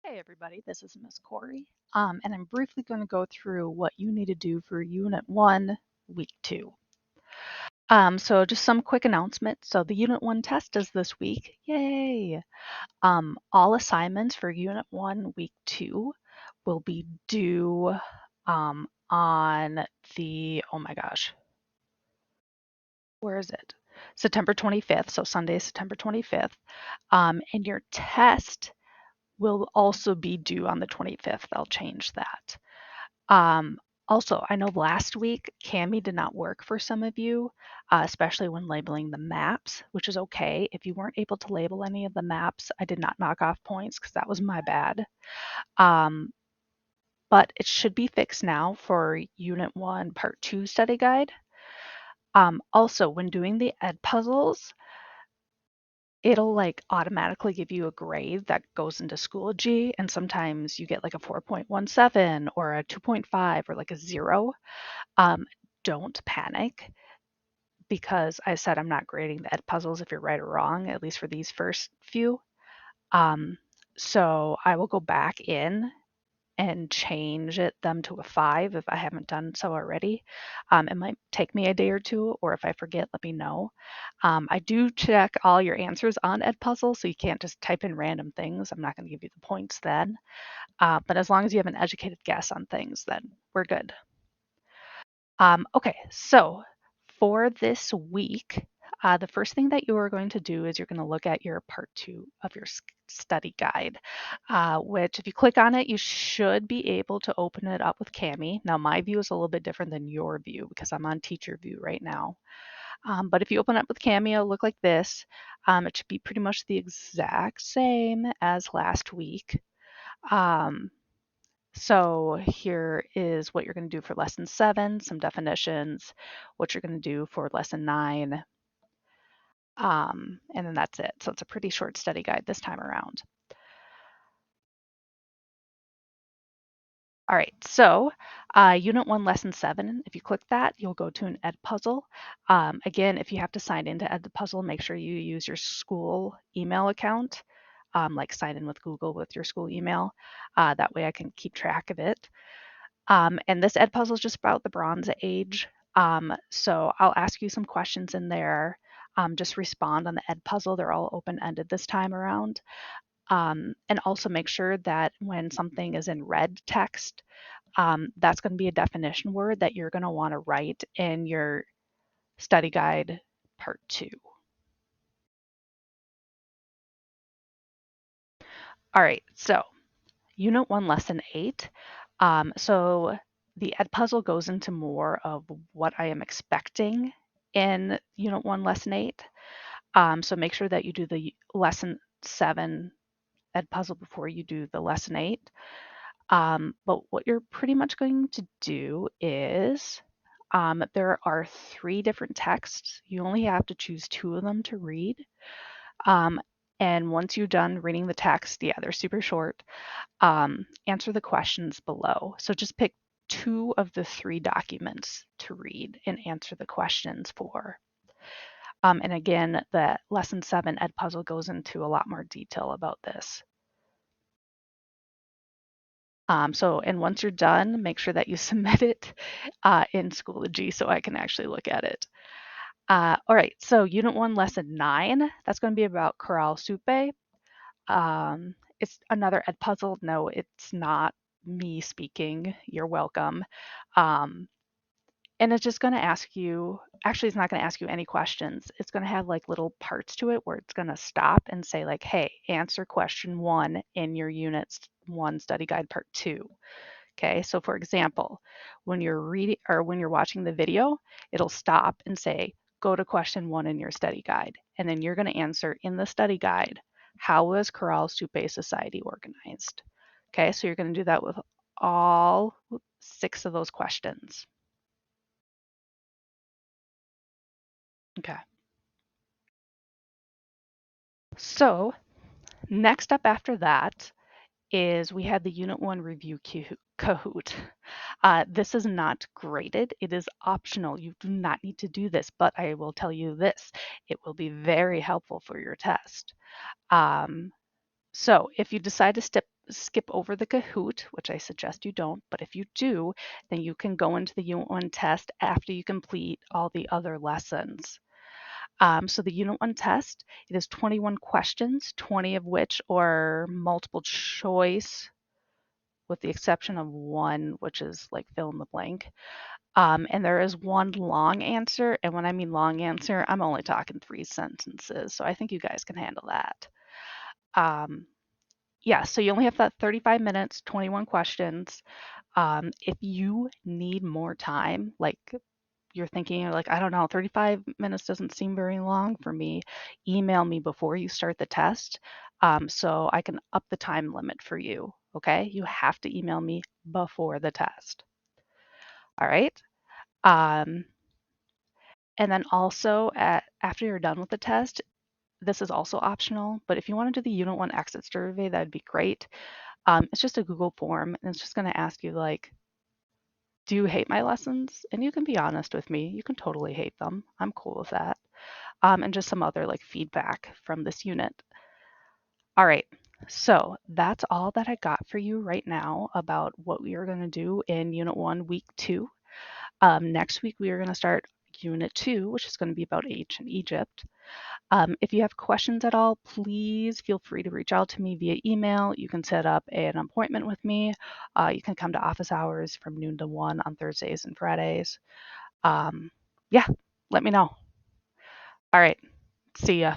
Hey everybody, this is Miss Corey, and I'm briefly going to go through what you need to do for Unit 1, Week 2. So just some quick announcements. So the Unit 1 test is this week. Yay! All assignments for Unit 1, Week 2 will be due on oh my gosh, where is it? September 25th, so Sunday, September 25th. And your test will also be due on the 25th. I'll change that. Um, Also, I know last week Cami did not work for some of you, especially when labeling the maps, which is okay. If you weren't able to label any of the maps, I did not knock off points because that was my bad. Um, but it should be fixed now for Unit 1, Part 2 study guide. Also, when doing the ed puzzles, it'll like automatically give you a grade that goes into Schoology, and sometimes you get like a 4.17 or a 2.5 or like a 0. Um, don't panic because I said I'm not grading the ed puzzles if you're right or wrong, at least for these first few. Um, so I will go back in and change them to a 5 if I haven't done so already. It might take me a day or two, or if I forget, let me know. I do check all your answers on Edpuzzle, so you can't just type in random things. I'm not going to give you the points then. But as long as you have an educated guess on things, then we're good. Okay, so for this week, the first thing that you are going to do is you're going to look at your part 2 of your study guide, which if you click on it, you should be able to open it up with Cami. Now, my view is a little bit different than your view because I'm on teacher view right now. But if you open up with Cami, it'll look like this. It should be pretty much the exact same as last week. Um, so here is what you're going to do for lesson 7, some definitions, what you're going to do for lesson 9, and then that's it. So it's a pretty short study guide this time around. All right, so Unit 1, Lesson 7, if you click that, you'll go to an Ed Puzzle. Again, if you have to sign into Ed Puzzle, make sure you use your school email account, like sign in with Google with your school email. That way I can keep track of it. And this Ed Puzzle is just about the Bronze Age. So I'll ask you some questions in there. Just respond on the Ed Puzzle. They're all open-ended this time around. And also make sure that when something is in red text, that's going to be a definition word that you're going to want to write in your study guide part 2. All right, so Unit 1, Lesson 8. So the Ed Puzzle goes into more of what I am expecting in Unit 1, Lesson 8. So make sure that you do the Lesson 7 Ed Puzzle before you do the Lesson 8. But what you're pretty much going to do is there are 3 different texts. You only have to choose 2 of them to read. Um, and once you're done reading the text, yeah, they're super short, answer the questions below. So just pick 2 of the 3 documents to read and answer the questions for. And again, the Lesson 7 Ed Puzzle goes into a lot more detail about this. And once you're done, make sure that you submit it in Schoology so I can actually look at it. All right, so Unit 1, Lesson 9, that's going to be about Chorale Supe. It's another Ed puzzle. No, it's not me speaking. You're welcome. Um, and it's just going to ask you, actually, it's not going to ask you any questions. It's going to have like little parts to it where it's going to stop and say, like, hey, answer question 1 in your Unit 1 study guide part 2. Okay, so for example, when you're reading or when you're watching the video, it'll stop and say, go to question 1 in your study guide. And then you're going to answer in the study guide, how was Chorale Supe Society organized? Okay, so you're going to do that with all 6 of those questions. Okay. So next up after that is we had the Unit 1 review Kahoot. This is not graded. It is optional. You do not need to do this, but I will tell you this. It will be very helpful for your test. Um, So if you decide to skip over the Kahoot, which I suggest you don't, but if you do, then you can go into the Unit 1 test after you complete all the other lessons. So the Unit 1 test, it is 21 questions, 20 of which are multiple choice, with the exception of one, which is like fill in the blank. And there is one long answer. And when I mean long answer, I'm only talking 3 sentences. So I think you guys can handle that. Um, yeah, so you only have that 35 minutes, 21 questions. If you need more time, like you're thinking, you're like, I don't know, 35 minutes doesn't seem very long for me, email me before you start the test so I can up the time limit for you. Okay, you have to email me before the test. All right. Um, and then also, after you're done with the test, this is also optional, but if you want to do the Unit 1 exit survey, that'd be great. It's just a Google form, and it's just going to ask you, like, do you hate my lessons? And you can be honest with me. You can totally hate them. I'm cool with that. And just some other like feedback from this unit. All right. So that's all that I got for you right now about what we are going to do in Unit 1, Week 2. Next week, we are going to start Unit 2, which is going to be about ancient Egypt. If you have questions at all, please feel free to reach out to me via email. You can set up an appointment with me. You can come to office hours from noon to 1 on Thursdays and Fridays. Yeah, let me know. All right, see ya.